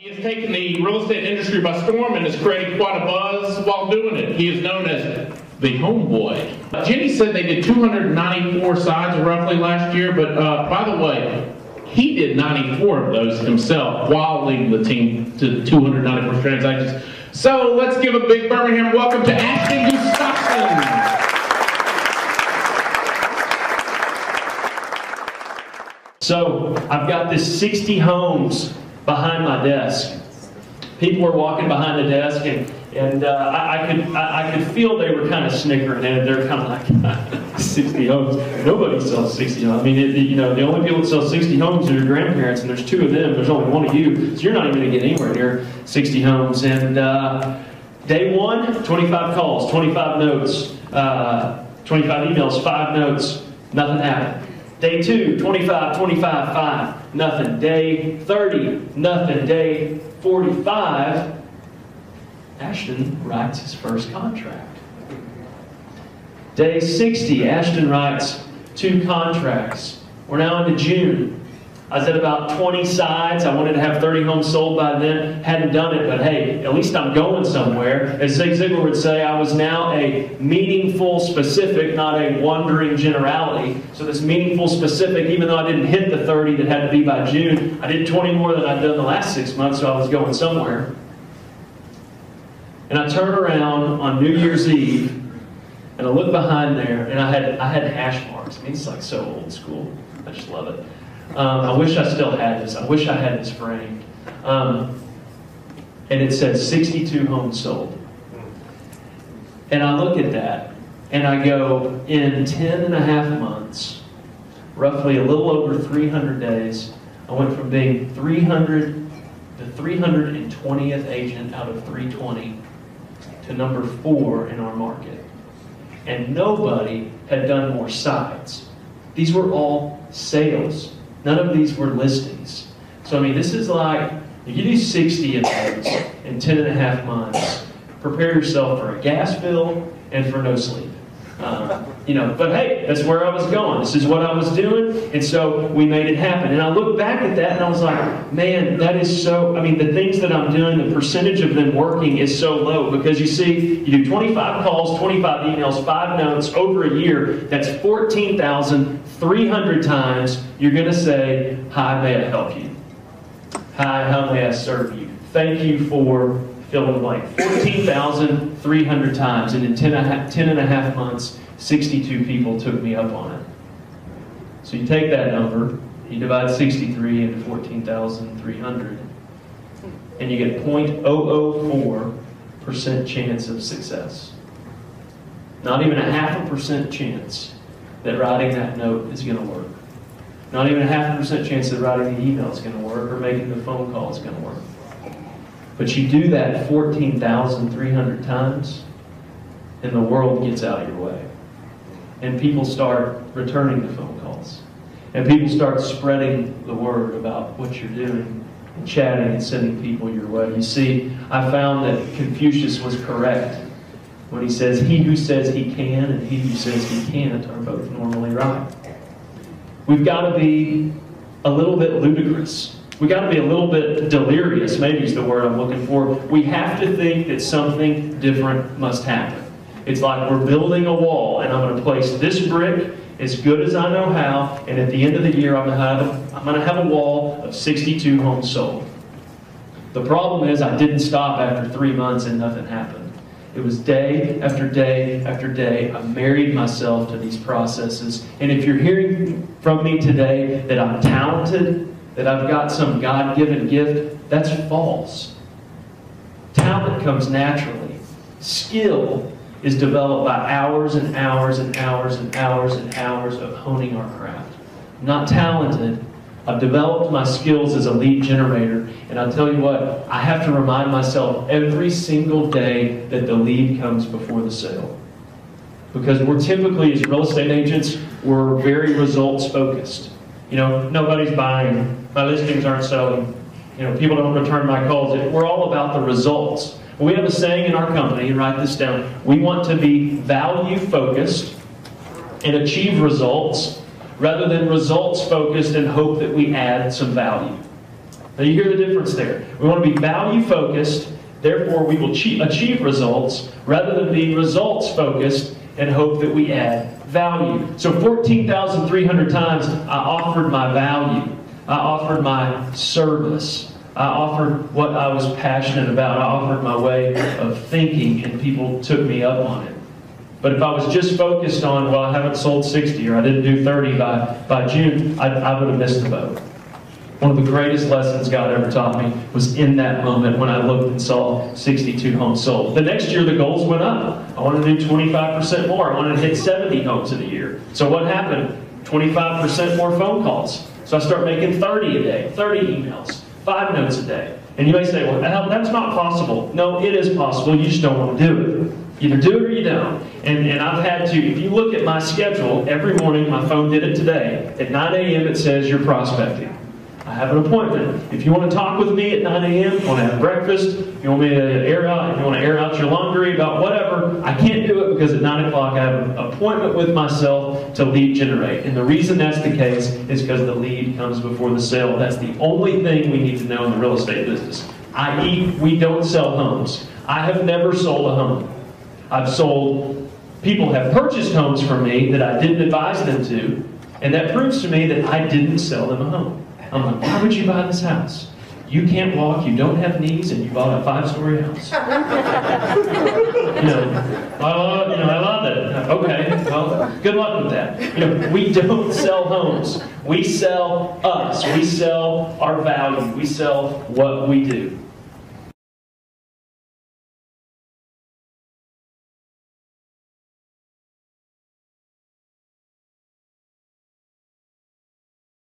He has taken the real estate industry by storm and has created quite a buzz while doing it. He is known as the homeboy. Genny said they did 294 sides roughly last year, but by the way, he did 94 of those himself while leading the team to 294 transactions. So let's give a big Birmingham welcome to Ashton. So I've got this 60 homes behind my desk. People were walking behind the desk, and I could feel they were kind of snickering, and they're kind of like 60 homes. Nobody sells 60 homes. I mean, the only people that sell 60 homes are your grandparents, and there's 2 of them. There's only 1 of you, so you're not even going to get anywhere near 60 homes. And day 1, 25 calls, 25 notes, 25 emails, 5 notes. Nothing happened. Day 2, 25, 25, 5, nothing. Day 30, nothing. Day 45, Ashton writes his first contract. Day 60, Ashton writes 2 contracts. We're now into June. I was at about 20 sides. I wanted to have 30 homes sold by then. Hadn't done it, but hey, at least I'm going somewhere. As Zig Ziglar would say, I was now a meaningful specific, not a wandering generality. So this meaningful specific, even though I didn't hit the 30 that had to be by June, I did 20 more than I'd done the last 6 months, so I was going somewhere. And I turn around on New Year's Eve, and I look behind there, and I had hash marks. I mean, it's like so old school. I just love it. I wish I still had this. I wish I had this framed. And it said 62 homes sold. And I look at that, and I go, in 10 and a half months, roughly a little over 300 days, I went from being the 320th agent out of 320 to number 4 in our market. And nobody had done more sides. These were all sales. None of these were listings. So, I mean, this is like, if you do 60 of those in 10 and a half months, prepare yourself for a gas bill and for no sleep. But hey, that's where I was going. This is what I was doing, and so we made it happen. And I look back at that, and I was like, man, that is so, I mean, the things that I'm doing, the percentage of them working is so low, because you see, you do 25 calls, 25 emails, 5 notes over a year, that's 14,300 times you're going to say, hi, may I help you? Hi, how may I serve you? Thank you for fill in the blank. 14,300 times, and in 10 and a half months, 62 people took me up on it. So you take that number, you divide 63 into 14,300, and you get 0.004% chance of success. Not even a 0.5% chance that writing that note is going to work. Not even a 0.5% chance that writing the email is going to work, or making the phone call is going to work. But you do that 14,300 times, and the world gets out of your way. And people start returning the phone calls. And people start spreading the word about what you're doing, and chatting and sending people your way. You see, I found that Confucius was correct when he says, he who says he can and he who says he can't are both normally right. We've got to be a little bit ludicrous. We got to be a little bit delirious, maybe is the word I'm looking for. We have to think that something different must happen. It's like we're building a wall, and I'm going to place this brick as good as I know how, and at the end of the year I'm going to have a wall of 62 homes sold. The problem is I didn't stop after 3 months and nothing happened. It was day after day after day. I married myself to these processes. And if you're hearing from me today that I'm talented, that I've got some God-given gift, that's false. Talent comes naturally. Skill is developed by hours and hours and hours and hours and hours of honing our craft. I'm not talented. I've developed my skills as a lead generator, and I'll tell you what, I have to remind myself every single day that the lead comes before the sale. Because we're typically, as real estate agents, we're very results focused. Nobody's buying. My listings aren't selling. People don't return my calls. We're all about the results. We have a saying in our company, and write this down, we want to be value focused and achieve results rather than results focused and hope that we add some value. Now you hear the difference there. We want to be value focused, therefore we will achieve results, rather than being results focused and hope that we add value. So 14,300 times I offered my value. I offered my service. I offered what I was passionate about. I offered my way of thinking, and people took me up on it. But if I was just focused on, well, I haven't sold 60 or I didn't do 30 by June, I would have missed the boat. One of the greatest lessons God ever taught me was in that moment when I looked and saw 62 homes sold. The next year, the goals went up. I wanted to do 25% more. I wanted to hit 70 homes in a year. So what happened? 25% more phone calls. So I start making 30 a day, 30 emails, 5 notes a day. And you may say, well, that's not possible. No, it is possible. You just don't want to do it. Either do it or you don't. And I've had to, if you look at my schedule, every morning, my phone did it today. At 9 a.m. it says you're prospecting. I have an appointment. If you want to talk with me at 9 a.m., you want to have breakfast, if you want me to air out your laundry about whatever, I can't do it because at 9 o'clock I have an appointment with myself to lead generate. And the reason that's the case is because the lead comes before the sale. That's the only thing we need to know in the real estate business. i.e., we don't sell homes. I have never sold a home. People have purchased homes from me that I didn't advise them to, and that proves to me that I didn't sell them a home. I'm like, why would you buy this house? You can't walk, you don't have knees, and you bought a 5-story house. I love it. Okay, well, good luck with that. We don't sell homes. We sell us. We sell our value. We sell what we do.